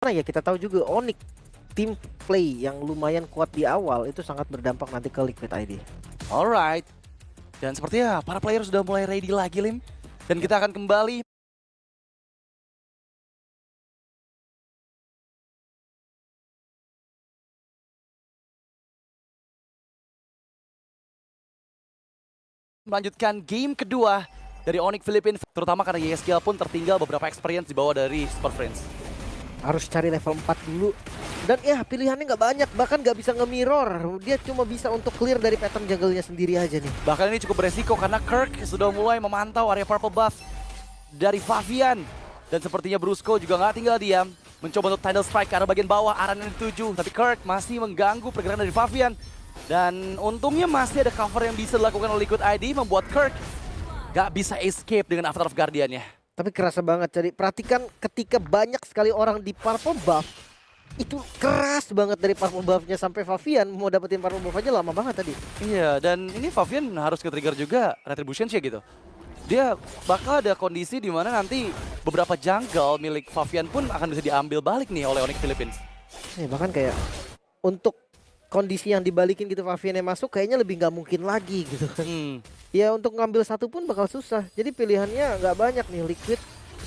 Karena ya kita tahu juga Onyx tim play yang lumayan kuat di awal itu sangat berdampak nanti ke Liquid ID. Alright. Dan sepertinya para player sudah mulai ready lagi, Lim. Dan kita akan kembali melanjutkan game kedua dari Onyx Philippines. Terutama karena YSKL pun tertinggal beberapa experience di bawah dari Super Friends. Harus cari level 4 dulu. Dan ya pilihannya nggak banyak, bahkan nggak bisa nge-mirror. Dia cuma bisa untuk clear dari pattern jungle-nya sendiri aja nih. Bahkan ini cukup beresiko karena Kirk sudah mulai memantau area purple buff dari Favian. Dan sepertinya Brusco juga nggak tinggal diam. Mencoba untuk Tidal Strike ke arah bagian bawah, Aran yang dituju. Tapi Kirk masih mengganggu pergerakan dari Favian. Dan untungnya masih ada cover yang bisa dilakukan oleh Liquid ID, membuat Kirk nggak bisa escape dengan Avatar of Guardian-nya. Tapi kerasa banget, jadi perhatikan ketika banyak sekali orang di purple buff, itu keras banget dari purple buff-nya sampai Favian mau dapetin purple buff aja lama banget tadi. Iya, dan ini Favian harus ke-trigger juga Retribution sih gitu. Dia bakal ada kondisi di mana nanti beberapa jungle milik Favian pun akan bisa diambil balik nih oleh Onyx Philippines. Ya, bahkan kayak untuk kondisi yang dibalikin gitu Favian yang masuk kayaknya lebih nggak mungkin lagi gitu kan. Ya untuk ngambil satu pun bakal susah. Jadi pilihannya nggak banyak nih Liquid.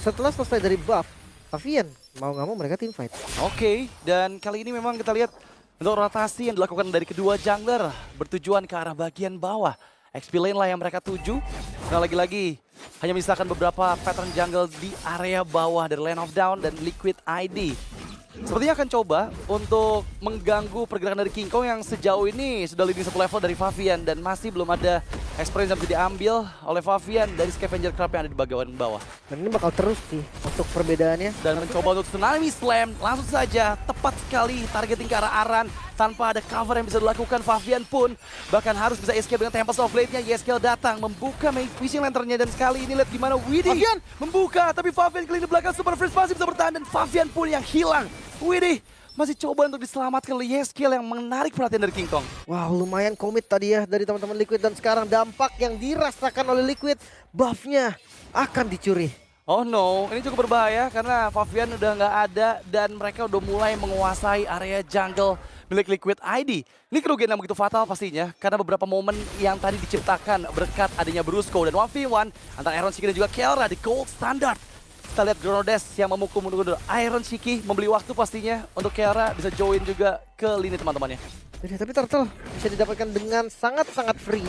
Setelah selesai dari buff, Favian mau nggak mau mereka team fight. Oke, dan kali ini memang kita lihat untuk rotasi yang dilakukan dari kedua jungler bertujuan ke arah bagian bawah. XP lane lah yang mereka tuju. Nah lagi-lagi hanya misalkan beberapa pattern jungle di area bawah dari Land of Down dan Liquid ID. Sepertinya akan coba untuk mengganggu pergerakan dari King Kong yang sejauh ini sudah leading satu level dari Favian dan masih belum ada experience yang bisa diambil oleh Favian dari Scavenger Crab yang ada di bagian bawah. Dan ini bakal terus sih untuk perbedaannya. Dan mencoba untuk Tsunami Slam, langsung saja tepat sekali targeting ke arah Aran tanpa ada cover yang bisa dilakukan. Favian pun bahkan harus bisa escape dengan Tempest of Blade-nya. YSKL datang membuka Fishing Lantern-nya dan sekali ini lihat gimana Widih Favian membuka, tapi Favian kali di belakang Super Freeze masih bisa bertahan dan Favian pun yang hilang. Widih masih coba untuk diselamatkan oleh YSKL yang menarik perhatian dari King Kong. Wow, lumayan komit tadi ya dari teman-teman Liquid dan sekarang dampak yang dirasakan oleh Liquid, buff-nya akan dicuri. Oh no, ini cukup berbahaya karena Favian udah nggak ada dan mereka udah mulai menguasai area jungle milik Liquid ID. Ini kerugian yang begitu fatal pastinya karena beberapa momen yang tadi diciptakan berkat adanya Brusco dan 1v1 antara Iron Shiki dan juga Kelra di Gold Standard. Kita lihat Gronodes yang memukul mundur Iron Shiki membeli waktu pastinya untuk Kelra bisa join juga ke lini teman-temannya. Tapi Turtle bisa didapatkan dengan sangat-sangat free.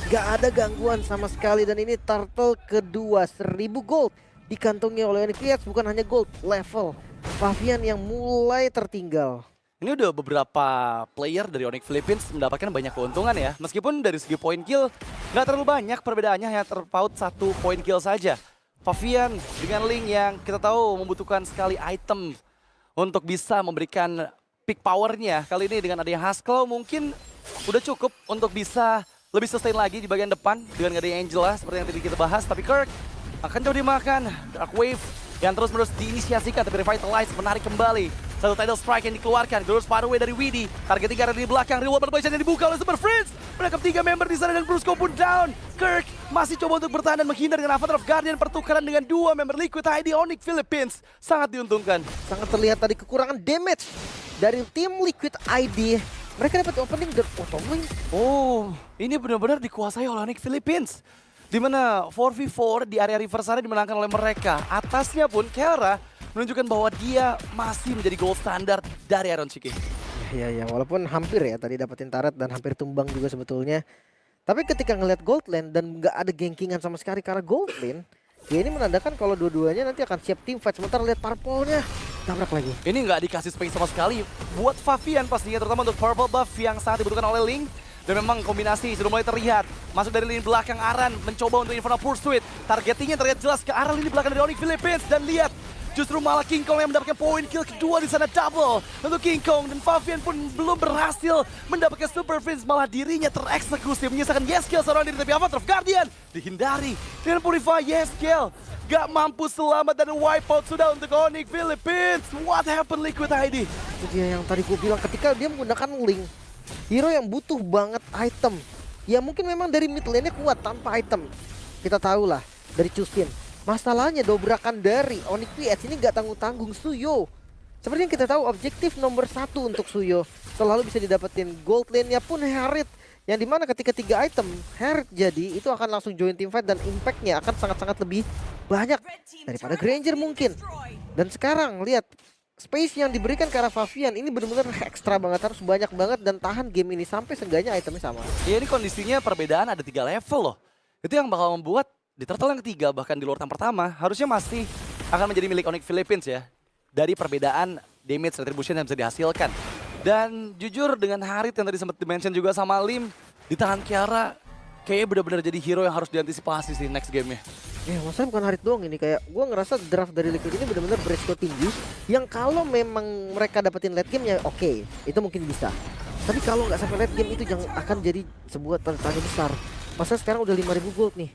Gak ada gangguan sama sekali dan ini Turtle kedua 1000 gold dikantongi oleh Onyx. Bukan hanya gold, level Favian yang mulai tertinggal. Ini udah beberapa player dari Onyx Philippines mendapatkan banyak keuntungan ya. Meskipun dari segi point kill nggak terlalu banyak perbedaannya, hanya terpaut 1 point kill saja. Favian dengan Link yang kita tahu membutuhkan sekali item untuk bisa memberikan peak powernya. Kali ini dengan adanya Haskell mungkin udah cukup untuk bisa lebih sustain lagi di bagian depan dengan adanya Angela seperti yang tadi kita bahas. Tapi Kirk akan coba dimakan Dark Wave yang terus-menerus diinisiasikan, tapi Revitalize menarik kembali. Satu Tidal Strike yang dikeluarkan, Glorious Pathway dari Widih. Targeting karena di belakang, Reward Perpation yang dibuka oleh Super Friends. Menangkap 3 member di sana dan Brusco pun down. Kirk masih coba untuk bertahan dan menghindar dengan Avatar of Guardian. Pertukaran dengan 2 member Liquid ID Onyx Philippines. Sangat diuntungkan. Sangat terlihat tadi kekurangan damage dari tim Liquid ID. Mereka dapat opening dan auto-win. Oh, ini benar-benar dikuasai oleh Onyx Philippines. Di mana 4v4 di area river sana dimenangkan oleh mereka. Atasnya pun Kelra menunjukkan bahwa dia masih menjadi gold standard dari Iron Shiki. Ya, walaupun hampir ya tadi dapetin turret dan hampir tumbang juga sebetulnya. Tapi ketika ngeliat gold lane dan nggak ada gankingan sama sekali karena gold lane, ya ini menandakan kalau dua-duanya nanti akan siap team fight. Sementara lihat purple-nya tabrak lagi. Ini nggak dikasih space sama sekali buat Favian pastinya, terutama untuk purple buff yang sangat dibutuhkan oleh Link. Dan memang kombinasi sudah mulai terlihat. Masuk dari lini belakang Aran mencoba untuk Infernal Pursuit. Targetingnya terlihat jelas ke arah lini belakang dari Onyx Philippines. Dan lihat, justru malah King Kong yang mendapatkan poin kill kedua di sana, double untuk King Kong. Dan Favian pun belum berhasil mendapatkan Super Friends, malah dirinya tereksekusi. Menyisakan YSKL seorang diri, tapi Avatar of Guardian dihindari. Dengan Purify, YSKL gak mampu selamat dan wipeout sudah untuk Onyx Philippines. What happened Liquid ID? Itu dia yang tadi gue bilang, ketika dia menggunakan Link, hero yang butuh banget item. Ya mungkin memang dari mid lane-nya kuat tanpa item. Kita tahu lah dari Chusin. Masalahnya dobrakan dari Onyx PS ini gak tanggung-tanggung. Suyo Seperti yang kita tahu, objektif nomor 1 untuk Suyo selalu bisa didapetin. Gold lane-nya pun Harriet, yang dimana ketika 3 item Harriet jadi, itu akan langsung join team fight dan impact-nya akan sangat-sangat lebih banyak daripada Granger mungkin. Dan sekarang lihat space yang diberikan ke arah Favian ini benar-benar ekstra banget, harus banyak banget dan tahan game ini sampai seenggaknya itemnya sama. Ya ini kondisinya perbedaan ada 3 level loh. Itu yang bakal membuat di turtle yang ketiga bahkan di Lord yang pertama harusnya masih akan menjadi milik Onyx Philippines ya. Dari perbedaan damage retribution yang bisa dihasilkan. Dan jujur dengan Harit yang tadi sempat dimention juga sama Lim, ditahan Kiara kayaknya benar-benar jadi hero yang harus diantisipasi sih next game-nya. Ya maksudnya bukan Harit doang ini, kayak gue ngerasa draft dari Liquid ini benar-benar beresiko tinggi. Yang kalau memang mereka dapetin late game ya oke, itu mungkin bisa. Tapi kalau nggak sampai late game itu jangan akan jadi sebuah tanda tanya besar. Masa sekarang udah 5.000 gold nih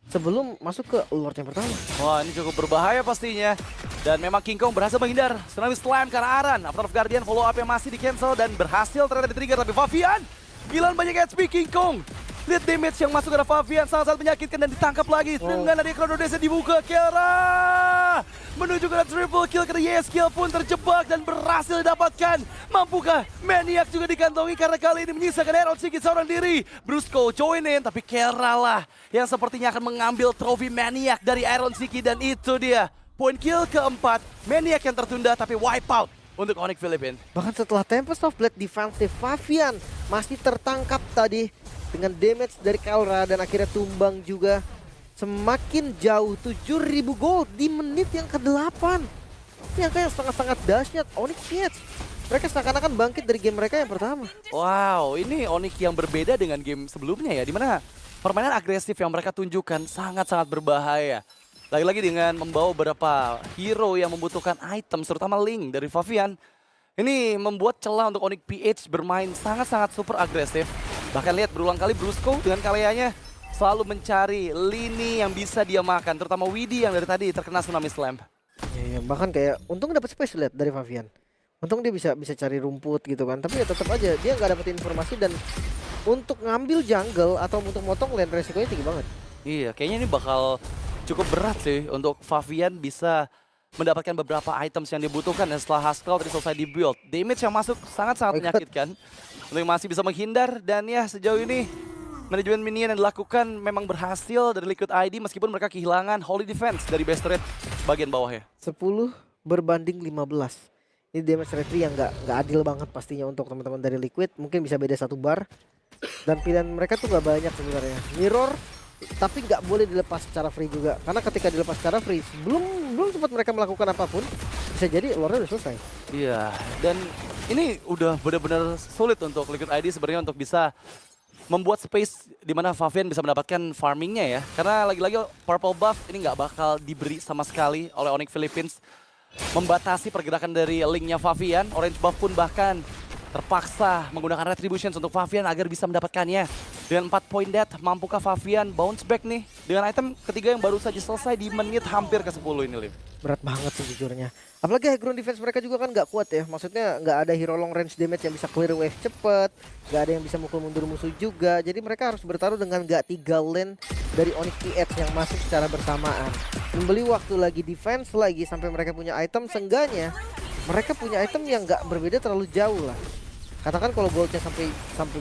sebelum masuk ke Lord yang pertama. Wah ini cukup berbahaya pastinya. Dan memang King Kong berhasil menghindar tsunami slam ke arah Aran. After of Guardian follow up yang masih di cancel dan berhasil ternyata di-trigger. Tapi Favian hilang banyak HP King Kong. Lihat damage yang masuk ke arah Favian sangat-sangat menyakitkan dan ditangkap lagi. Dengan dari Chrono Dance dibuka, Kiara menuju ke triple kill karena YSKill pun terjebak dan berhasil didapatkan. Mampukah Maniac juga dikantongi karena kali ini menyisakan Iron Siki seorang diri. Brusco join in tapi Kiara lah yang sepertinya akan mengambil trofi Maniac dari Iron Siki dan itu dia. Point kill keempat, Maniac yang tertunda tapi wipe out untuk Onyx Philippines. Bahkan setelah Tempest of Blade defensive, Favian masih tertangkap tadi dengan damage dari Kalra dan akhirnya tumbang juga. Semakin jauh 7.000 gold di menit yang ke-8. Ini angka yang sangat-sangat dahsyat. Onyx Kids, mereka seakan-akan bangkit dari game mereka yang pertama. Wow, ini Onyx yang berbeda dengan game sebelumnya ya, dimana permainan agresif yang mereka tunjukkan sangat-sangat berbahaya. Lagi-lagi dengan membawa beberapa hero yang membutuhkan item, terutama Link dari Favian. Ini membuat celah untuk Onyx PH bermain sangat-sangat super agresif. Bahkan lihat berulang kali Brusco dengan kaliannya selalu mencari lini yang bisa dia makan. Terutama Widhi yang dari tadi terkena tsunami slam. Ya, bahkan kayak untung dapat space lihat dari Favian. Untung dia bisa cari rumput gitu kan. Tapi ya tetap aja dia nggak dapat informasi dan untuk ngambil jungle atau untuk motong lane resikonya tinggi banget. Iya, kayaknya ini bakal cukup berat sih untuk Favian bisa mendapatkan beberapa items yang dibutuhkan dan setelah Haskell tadi selesai di-build. Damage yang masuk sangat-sangat menyakitkan. Untuk yang masih bisa menghindar dan ya sejauh ini manajemen minion yang dilakukan memang berhasil dari Liquid ID meskipun mereka kehilangan Holy Defense dari base turret bagian bawahnya. 10 berbanding 15. Ini damage rate yang nggak adil banget pastinya untuk teman-teman dari Liquid. Mungkin bisa beda 1 bar. Dan pilihan mereka tuh nggak banyak sebenarnya. Mirror tapi nggak boleh dilepas secara free juga, karena ketika dilepas secara free belum sempat mereka melakukan apapun bisa jadi lore udah selesai. Iya, dan ini udah benar-benar sulit untuk Liquid ID sebenarnya untuk bisa membuat space di mana Favian bisa mendapatkan farmingnya ya, karena lagi-lagi purple buff ini nggak bakal diberi sama sekali oleh Onyx Philippines, membatasi pergerakan dari linknya Favian. Orange buff pun bahkan terpaksa menggunakan retribution untuk Favian agar bisa mendapatkannya. Dengan 4 point death, mampukah Favian bounce back nih dengan item ketiga yang baru saja selesai di menit hampir ke-10 ini, Lim? Berat banget sejujurnya. Apalagi high ground defense mereka juga kan nggak kuat ya. Maksudnya nggak ada hero long range damage yang bisa clear wave cepet, nggak ada yang bisa mukul mundur musuh juga. Jadi mereka harus bertaruh dengan nggak 3 lane dari Onyx PH yang masuk secara bersamaan. Membeli waktu lagi defense lagi sampai mereka punya item, seenggaknya mereka punya item yang nggak berbeda terlalu jauh lah. Katakan kalau goldnya sampai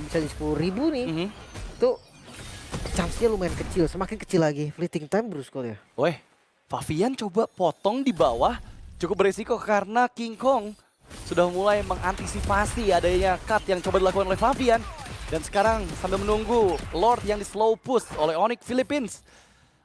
bisa di 10.000 nih, itu chance-nya lumayan kecil, semakin kecil lagi. Fleeting time Brusco ya. Weh, Favian coba potong di bawah, cukup beresiko karena King Kong sudah mulai mengantisipasi adanya cut yang coba dilakukan oleh Favian. Dan sekarang sambil menunggu Lord yang di slow push oleh Onyx Philippines.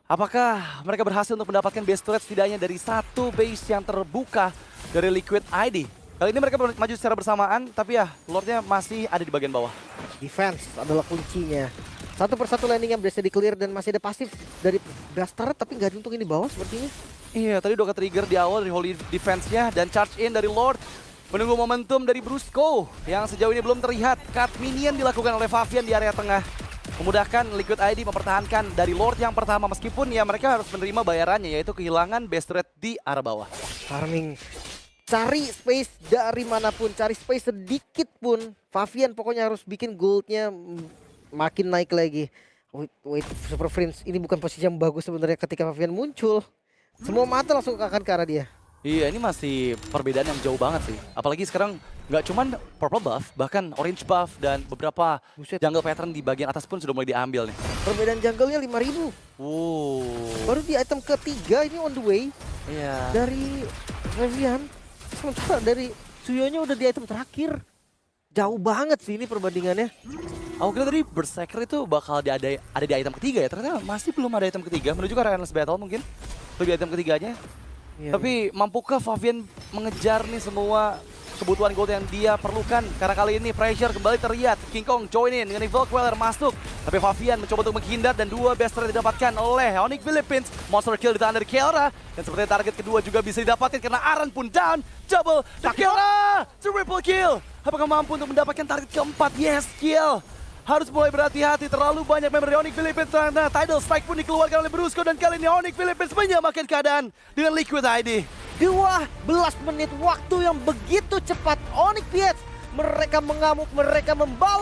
Apakah mereka berhasil untuk mendapatkan base turret setidaknya dari satu base yang terbuka dari Liquid ID? Kali ini mereka maju secara bersamaan, tapi ya Lordnya masih ada di bagian bawah. Defense adalah kuncinya. Satu persatu landing yang berhasil di-clear dan masih ada pasif dari Bastard, tapi nggak diuntungin di bawah sepertinya. Iya, tadi udah ke-trigger di awal dari Holy Defense-nya dan charge in dari Lord. Menunggu momentum dari Brusco yang sejauh ini belum terlihat. Cut minion dilakukan oleh Favian di area tengah. Memudahkan Liquid ID mempertahankan dari Lord yang pertama meskipun ya mereka harus menerima bayarannya yaitu kehilangan base turret di arah bawah. Farming. Cari space dari manapun, cari space sedikit pun. Favian pokoknya harus bikin goldnya makin naik lagi. Wait, Super Prince ini bukan posisi yang bagus sebenarnya ketika Favian muncul. Semua mata langsung akan ke arah dia. Iya, ini masih perbedaan yang jauh banget sih. Apalagi sekarang nggak cuman purple buff, bahkan orange buff dan beberapa Buset, jungle pattern di bagian atas pun sudah mulai diambil nih. perbedaan jungle-nya 5.000. Baru di item ketiga ini on the way Iya. dari Revian. Sementara dari Suyonya udah di item terakhir. Jauh banget sih ini perbandingannya. Aku kira tadi Berserker itu bakal ada di item ketiga ya, ternyata masih belum ada item ketiga. Menuju ke Relentless Battle mungkin, itu di item ketiganya. Iya, Tapi mampukah Favian mengejar nih semua kebutuhan gold yang dia perlukan? Karena kali ini pressure kembali terlihat. King Kong join in dengan Evil Queller masuk. Tapi Favian mencoba untuk menghindar dan 2 best trade didapatkan oleh Onyx Philippines. Monster kill di tangan dari Kiora. Dan seperti target kedua juga bisa didapatkan karena Aran pun down. Double dan Kiora! Triple kill! Apakah mampu untuk mendapatkan target keempat? Yes, kill! Harus mulai berhati-hati, terlalu banyak member dari Onyx Philippines. Nah, Tidal Strike pun dikeluarkan oleh Brusco dan kali ini Onyx Philippines menyamakan keadaan dengan Liquid ID. 12 menit waktu yang begitu cepat. Onyx Piet, mereka mengamuk, mereka membalas.